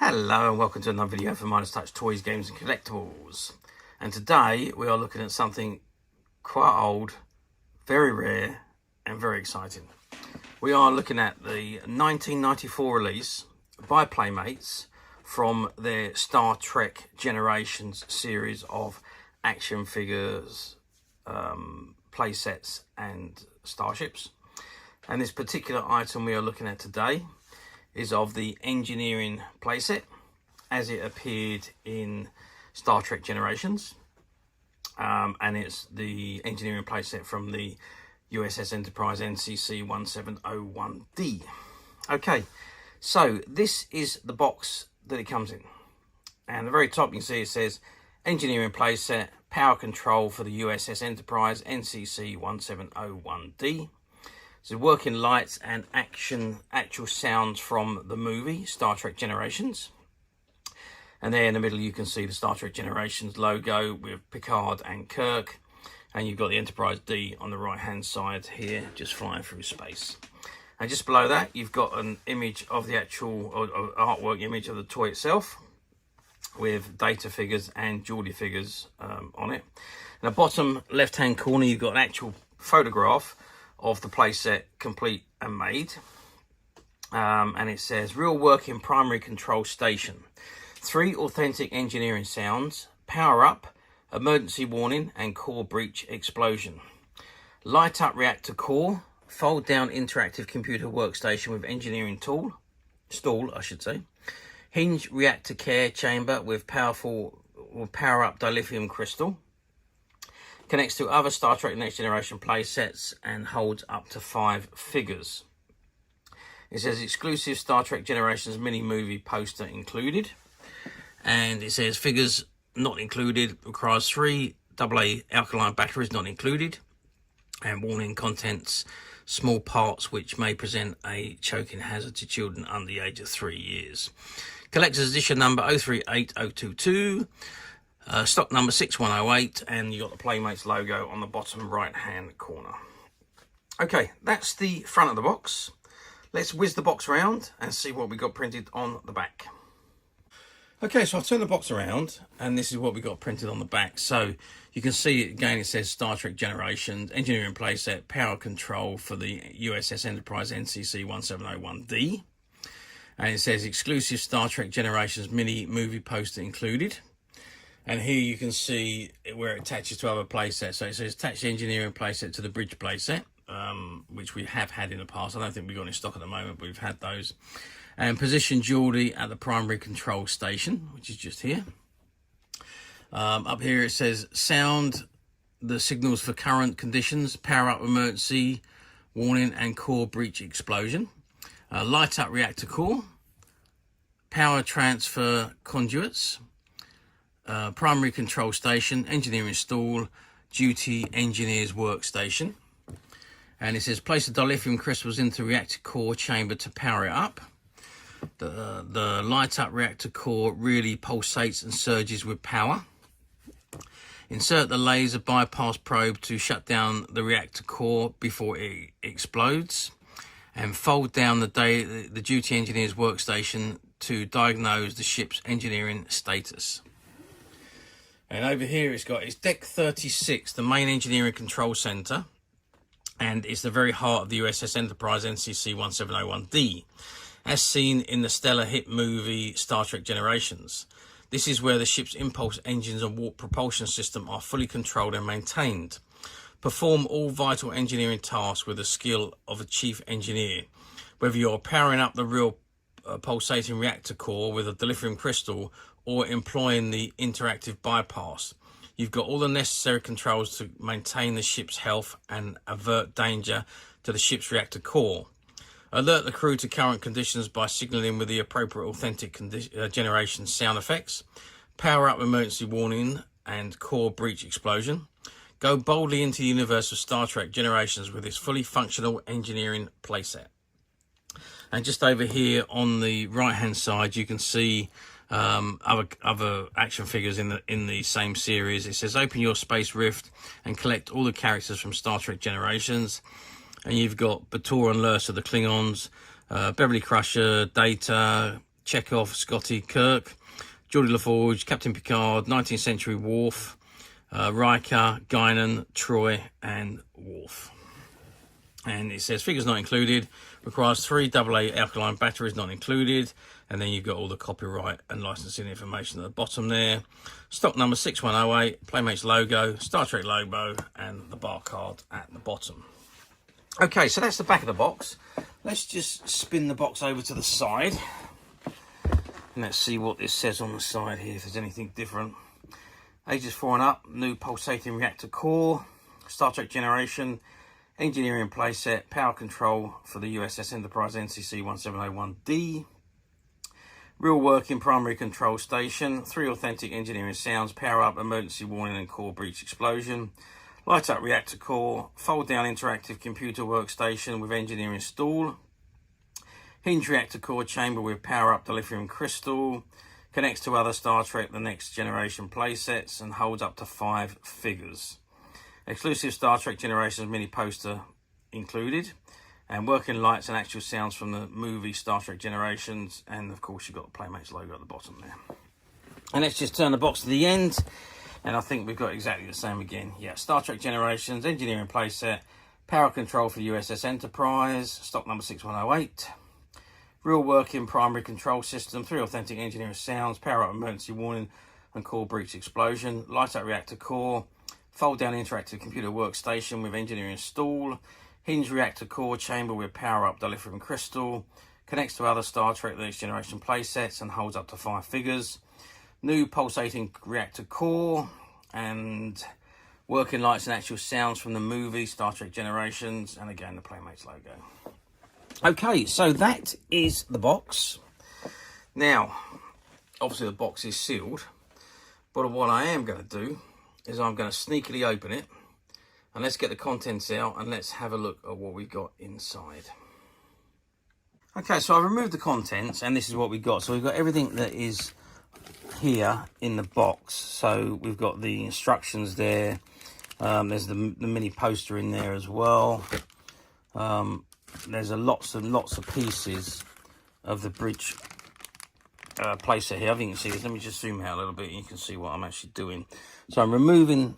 Hello and welcome to another video for Midas Touch Toys, Games and Collectibles. And today we are looking at something quite old, very rare and very exciting. We are looking at the 1994 release by Playmates from their Star Trek Generations series of action figures, playsets and starships. And this particular item we are looking at today is of the engineering playset as it appeared in Star Trek Generations, and it's the engineering playset from the USS Enterprise NCC-1701D. Okay, so this is the box that it comes in, and at the very top you can see it says engineering playset, power control for the USS Enterprise NCC-1701D. So working lights and actual sounds from the movie Star Trek Generations. And there in the middle you can see the Star Trek Generations logo with Picard and Kirk. And you've got the Enterprise D on the right hand side here, just flying through space. And just below that you've got an image of the actual artwork image of the toy itself, with data figures and jewelry figures on it. In the bottom left hand corner you've got an actual photograph of the playset complete and made, and it says real working primary control station, 3 authentic engineering sounds, power up, emergency warning and core breach explosion, light up reactor core, fold down interactive computer workstation with engineering stool I should say, hinged reactor care chamber with power up dilithium crystal, connects to other Star Trek Next Generation play sets and holds up to 5 figures. It says exclusive Star Trek Generations mini movie poster included. And it says figures not included, requires 3 AA alkaline batteries not included. And warning contents, small parts which may present a choking hazard to children under the age of 3 years. Collector's edition number 038022. Stock number 6108, and you got the Playmates logo on the bottom right hand corner. Okay, that's the front of the box. Let's whiz the box around and see what we got printed on the back. Okay, so I've turned the box around and this is what we got printed on the back. So you can see again, it says Star Trek Generations engineering playset, power control for the USS Enterprise NCC-1701D, and it says exclusive Star Trek Generations mini movie poster included. And here you can see where it attaches to other playsets. So it says attach the engineering playset to the bridge playset, which we have had in the past. I don't think we've got in stock at the moment, but we've had those. And position jewelry at the primary control station, which is just here. Up here it says sound the signals for current conditions, power up emergency warning and core breach explosion. Light up reactor core, power transfer conduits, primary control station, engineering stool, duty engineer's workstation. And it says place the dilithium crystals into reactor core chamber to power it up. The light up reactor core really pulsates and surges with power. Insert the laser bypass probe to shut down the reactor core before it explodes. And fold down the duty engineer's workstation to diagnose the ship's engineering status. And over here it's deck 36, the main engineering control center, and it's the very heart of the USS Enterprise NCC-1701D, as seen in the stellar hit movie Star Trek Generations. This is where the ship's impulse engines and warp propulsion system are fully controlled and maintained. Perform all vital engineering tasks with the skill of a chief engineer. Whether you're powering up the real pulsating reactor core with a dilithium crystal or employing the interactive bypass, you've got all the necessary controls to maintain the ship's health and avert danger to the ship's reactor core. Alert the crew to current conditions by signaling with the appropriate authentic generation sound effects. Power up emergency warning and core breach explosion. Go boldly into the universe of Star Trek Generations with this fully functional engineering playset. And just over here on the right hand side you can see other action figures in the same series. It says open your space rift and collect all the characters from Star Trek Generations. And you've got Bator and Lursa, the Klingons, Beverly Crusher, Data, Chekhov, Scotty, Kirk, Geordie LaForge, Captain Picard, 19th Century Worf, Riker, Guinan, Troy, and Worf. And it says figures not included, requires 3 AA alkaline batteries not included, and then you've got all the copyright and licensing information at the bottom there. Stock number 6108, Playmates logo, Star Trek logo, and the bar card at the bottom. Okay, so that's the back of the box. Let's just spin the box over to the side. And let's see what this says on the side here, if there's anything different. Ages 4 and up, new pulsating reactor core, Star Trek generation, engineering playset, power control for the USS Enterprise NCC-1701D, real working primary control station, 3 authentic engineering sounds, power up, emergency warning and core breach explosion, light up reactor core, fold down interactive computer workstation with engineering stool, Hinged reactor core chamber with power up dilithium crystal, connects to other Star Trek The Next Generation playsets and holds up to 5 figures. Exclusive Star Trek Generations mini poster included, and working lights and actual sounds from the movie Star Trek Generations, and of course you've got the Playmates logo at the bottom there. And let's just turn the box to the end, and I think we've got exactly the same again. Yeah, Star Trek Generations, engineering playset, power control for USS Enterprise, stock number 6108. Real working primary control system, 3 authentic engineering sounds, power up emergency warning and core breach explosion, light up reactor core, fold down interactive computer workstation with engineering stool, Hinged reactor core chamber with power up dilithium crystal, connects to other Star Trek The Next Generation playsets and holds up to 5 figures. New pulsating reactor core and working lights and actual sounds from the movie Star Trek Generations, and again the Playmates logo. Okay, so that is the box. Now, obviously the box is sealed, but what I am going to do is I'm going to sneakily open it, and let's get the contents out and let's have a look at what we've got inside. Okay, so I've removed the contents, and this is what we've got. So we've got everything that is here in the box. So we've got the instructions there. There's the mini poster in there as well. There's lots and lots of pieces of the bridge playset here. I think you can see this. Let me just zoom out a little bit and you can see what I'm actually doing. So I'm removing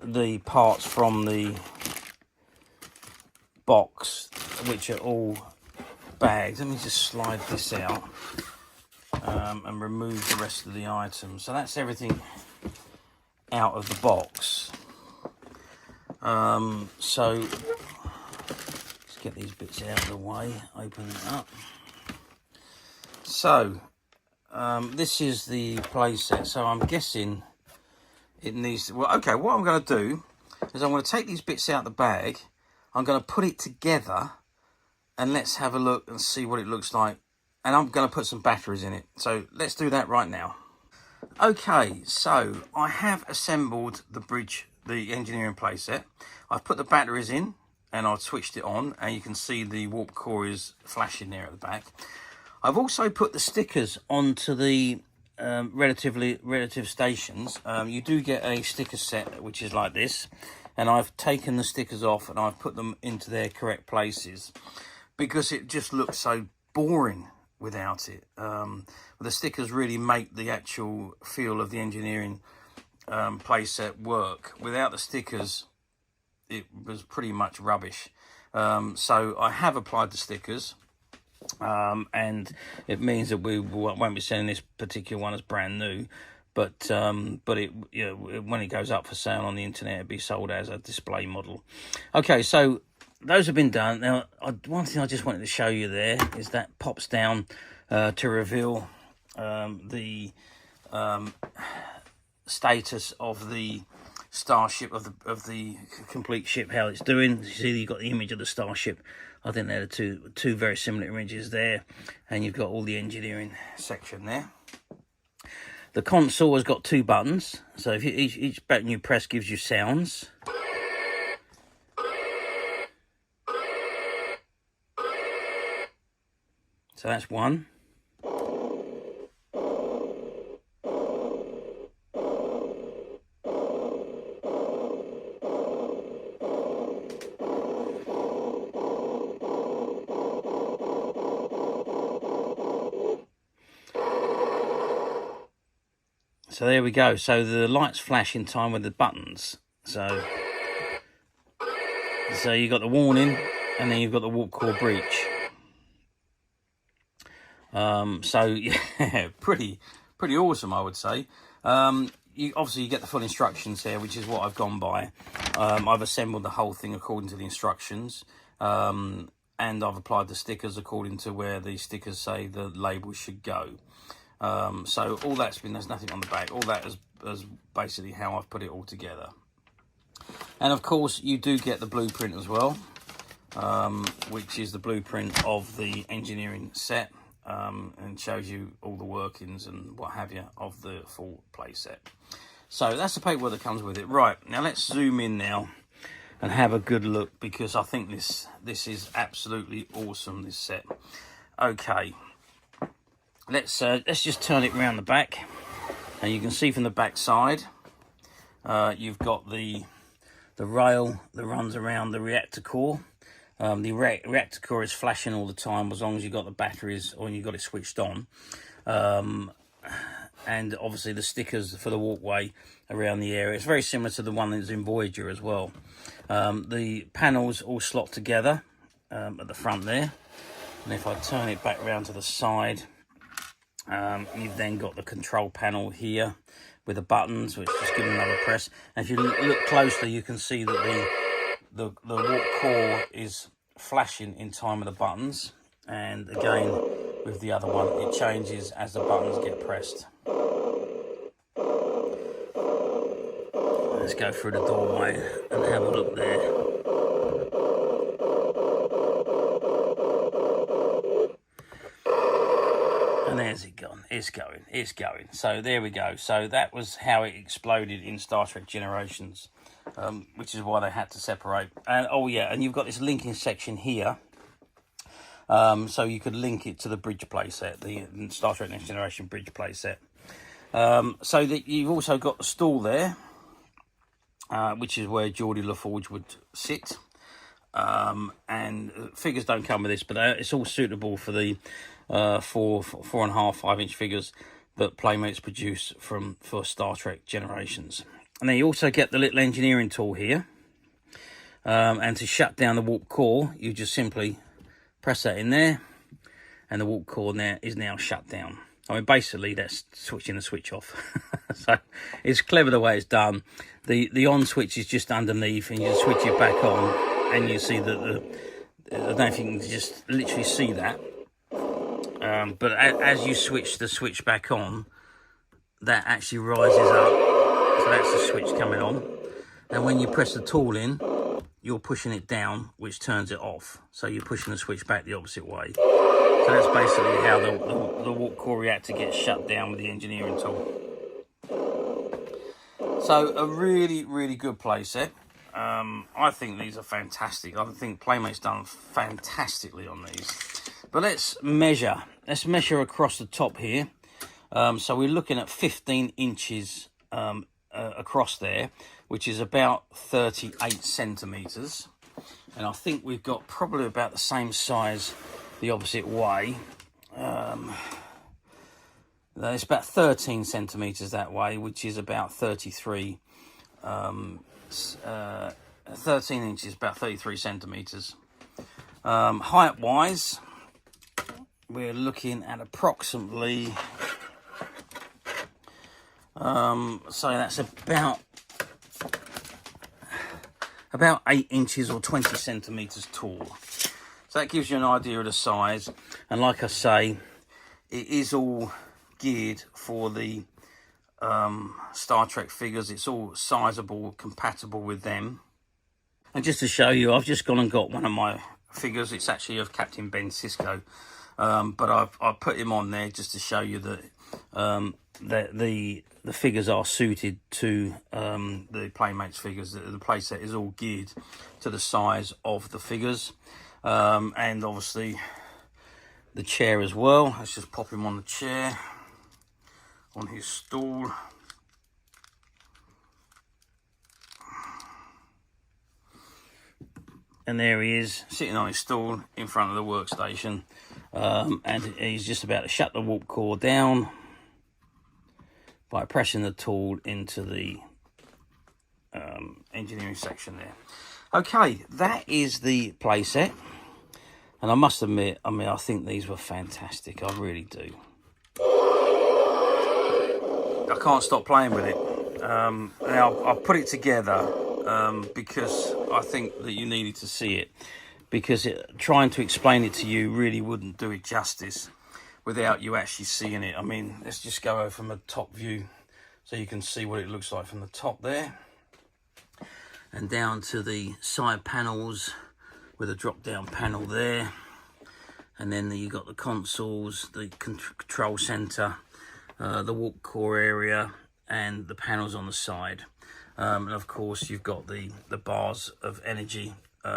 the parts from the box, which are all bags. Let me just slide this out and remove the rest of the items. So that's everything out of the box. So get these bits out of the way, open it up. So this is the playset, so I'm guessing it needs to, well, okay, what I'm going to do is I'm going to take these bits out of the bag, I'm going to put it together, and let's have a look and see what it looks like, and I'm going to put some batteries in it. So let's do that right now. Okay, so I have assembled the bridge, the engineering playset. I've put the batteries in and I've switched it on, and you can see the warp core is flashing there at the back. I've also put the stickers onto the relative stations. You do get a sticker set which is like this, and I've taken the stickers off and I've put them into their correct places because it just looks so boring without it. The stickers really make the actual feel of the engineering playset work. Without the stickers, it was pretty much rubbish. So I have applied the stickers, and it means that we won't be selling this particular one as brand new, but it, you know, when it goes up for sale on the internet, it'll be sold as a display model. Okay, so those have been done. Now, one thing I just wanted to show you there is that pops down to reveal the status of the starship, of the complete ship, how it's doing. You see, you've got the image of the starship. I think they're the two very similar images there, and you've got all the engineering section there. The console has got 2 buttons, so if each button you press gives you sounds. So that's one. So there we go. So the lights flash in time with the buttons. So you got the warning, and then you've got the warp core breach. So yeah, pretty awesome, I would say. You get the full instructions here, which is what I've gone by. I've assembled the whole thing according to the instructions, and I've applied the stickers according to where the stickers say the label should go. So all that's been, there's nothing on the back. All that is basically how I've put it all together. And of course, you do get the blueprint as well, which is the blueprint of the engineering set, and shows you all the workings and what have you of the full playset. So that's the paperwork that comes with it. Right, now let's zoom in now and have a good look, because I think this is absolutely awesome, this set. Okay. Let's just turn it around the back, and you can see from the back side, you've got the rail that runs around the reactor core. The reactor core is flashing all the time as long as you've got the batteries or you've got it switched on. And obviously the stickers for the walkway around the area. It's very similar to the one that's in Voyager as well. The panels all slot together at the front there. And if I turn it back round to the side, you've then got the control panel here with the buttons, which just give them another press. And if you look closely, you can see that the warp core is flashing in time with the buttons. And again, with the other one, it changes as the buttons get pressed. Let's go through the doorway and have a look there. And there's it gone. It's going. So there we go. So that was how it exploded in Star Trek Generations, which is why they had to separate. And oh yeah, and you've got this linking section here, so you could link it to the bridge playset, the Star Trek Next Generation bridge playset. So that you've also got the stool there, which is where Geordie LaForge would sit. And figures don't come with this, but it's all suitable for the 4.5, 5-inch figures that Playmates produce for Star Trek Generations. And then you also get the little engineering tool here, and to shut down the warp core, you just simply press that in there, and the warp core now is shut down. I mean, basically that's switching the switch off. So it's clever the way it's done. The on switch is just underneath, and you just switch it back on, and you see that I don't know if you can just literally see that. But as you switch the switch back on, that actually rises up. So that's the switch coming on. And when you press the tool in, you're pushing it down, which turns it off. So you're pushing the switch back the opposite way. So that's basically how the warp core reactor gets shut down with the engineering tool. So a really, really good playset. I think these are fantastic. I think Playmates done fantastically on these. But let's measure. Let's measure across the top here. So we're looking at 15 inches across there, which is about 38 centimeters. And I think we've got probably about the same size the opposite way. It's about 13 centimeters that way, which is about 33. 13 inches, about 33 centimeters. Height wise, we're looking at approximately, so that's about 8 inches or 20 centimeters tall. So that gives you an idea of the size. And like I say, it is all geared for the Star Trek figures. It's all sizable, compatible with them. And just to show you, I've just gone and got one of my figures. It's actually of Captain Ben Sisko, but I've put him on there just to show you that the figures are suited to the Playmates figures. The playset is all geared to the size of the figures, and obviously the chair as well. Let's just pop him on the chair, on his stool. And there he is, sitting on his stool in front of the workstation. And he's just about to shut the warp core down. by pressing the tool into the engineering section there. Okay, that is the playset, and I must admit, I think these were fantastic. I really do. I can't stop playing with it. Now I've put it together because I think that you needed to see it, because trying to explain it to you really wouldn't do it justice without you actually seeing it. I mean, let's just go over from a top view so you can see what it looks like from the top there, and down to the side panels with a drop down panel there, and then you've got the consoles, the control center, the warp core area, and the panels on the side, and of course you've got the bars of energy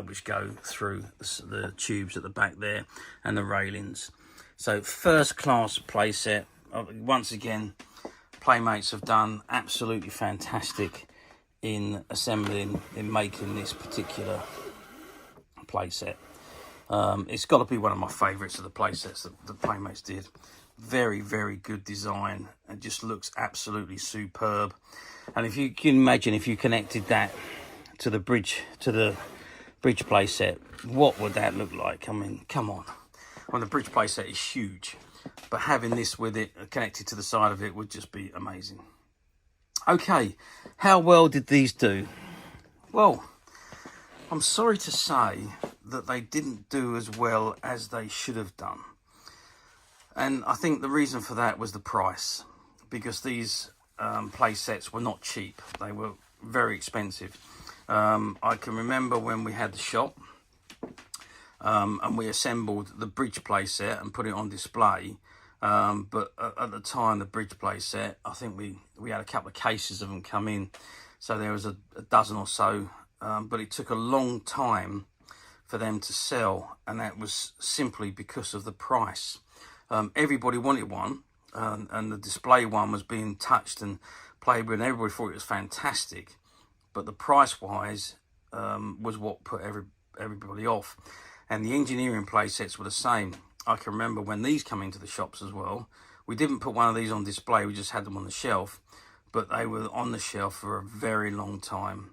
which go through the tubes at the back there, and the railings. So first class playset. Once again, Playmates have done absolutely fantastic in assembling, in making this particular playset. It's got to be one of my favorites of the playsets that the Playmates did. Very, very good design, and just looks absolutely superb. And if you can imagine, if you connected that to the bridge playset, what would that look like? I mean, come on. Well, the bridge playset is huge, but having this with it connected to the side of it would just be amazing. Okay, how well did these do? Well, I'm sorry to say that they didn't do as well as they should have done. And I think the reason for that was the price, because these play sets were not cheap. They were very expensive. I can remember when we had the shop and we assembled the bridge play set and put it on display. But at the time, the bridge play set, I think we had a couple of cases of them come in. So there was a dozen or so, but it took a long time for them to sell. And that was simply because of the price. Everybody wanted one, and the display one was being touched and played with, and everybody thought it was fantastic. But the price-wise was what put everybody off. And the engineering play sets were the same. I can remember when these come into the shops as well, we didn't put one of these on display, we just had them on the shelf. But they were on the shelf for a very long time.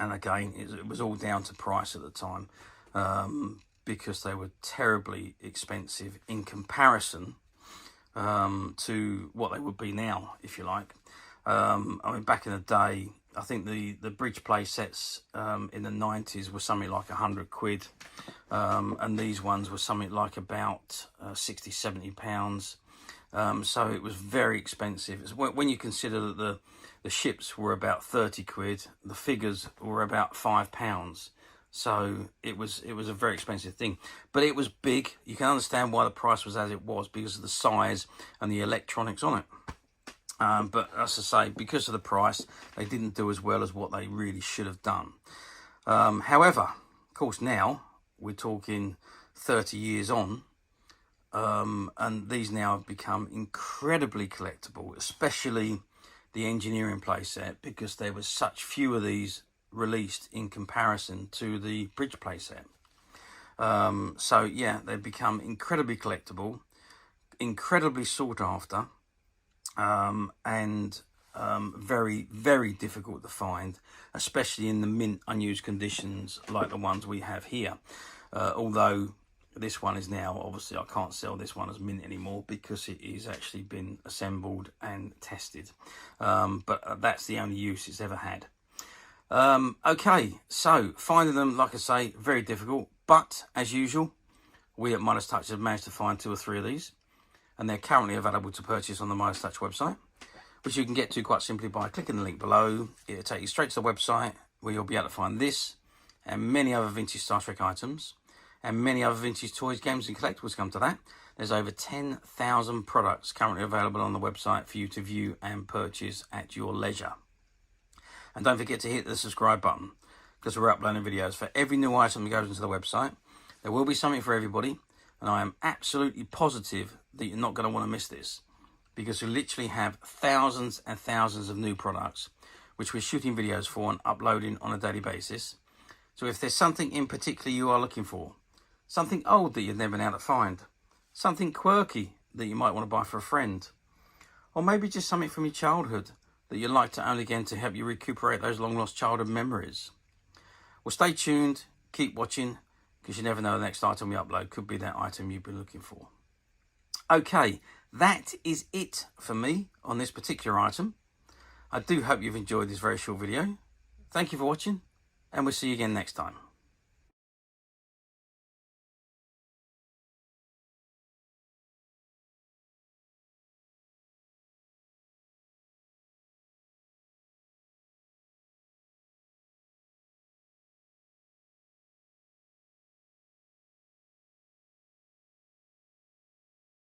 And again, it was all down to price at the time. Because they were terribly expensive in comparison to what they would be now, if you like. I mean, back in the day, I think the bridge play sets in the 90s were something like 100 quid, and these ones were something like about 60, 70 pounds. So it was very expensive. When you consider that the ships were about 30 quid, the figures were about £5. So it was a very expensive thing, but it was big. You can understand why the price was as it was, because of the size and the electronics on it. But as I say, because of the price, they didn't do as well as what they really should have done. However, of course, now we're talking 30 years on, and these now have become incredibly collectible, especially the engineering playset, because there was such few of these released in comparison to the bridge playset. So yeah, they've become incredibly collectible, incredibly sought after, and very, very difficult to find, especially in the mint unused conditions like the ones we have here. Although this one is now, obviously I can't sell this one as mint anymore because it is actually been assembled and tested. But that's the only use it's ever had. Okay, so finding them, like I say, very difficult, but as usual, we at Midas Touch have managed to find 2 or 3 of these, and they're currently available to purchase on the Midas Touch website, which you can get to quite simply by clicking the link below. It'll take you straight to the website where you'll be able to find this and many other vintage Star Trek items, and many other vintage toys, games and collectibles. Come to that. There's over 10,000 products currently available on the website for you to view and purchase at your leisure. And don't forget to hit the subscribe button, because we're uploading videos for every new item that goes into the website. There will be something for everybody, and I am absolutely positive that you're not going to want to miss this, because we literally have thousands and thousands of new products which we're shooting videos for and uploading on a daily basis. So if there's something in particular you are looking for, something old that you've never been able to find, something quirky that you might want to buy for a friend, or maybe just something from your childhood that you'd like to own again to help you recuperate those long lost childhood memories. Well, stay tuned, keep watching, because you never know, the next item we upload could be that item you've been looking for. Okay, that is it for me on this particular item. I do hope you've enjoyed this very short video. Thank you for watching, and we'll see you again next time.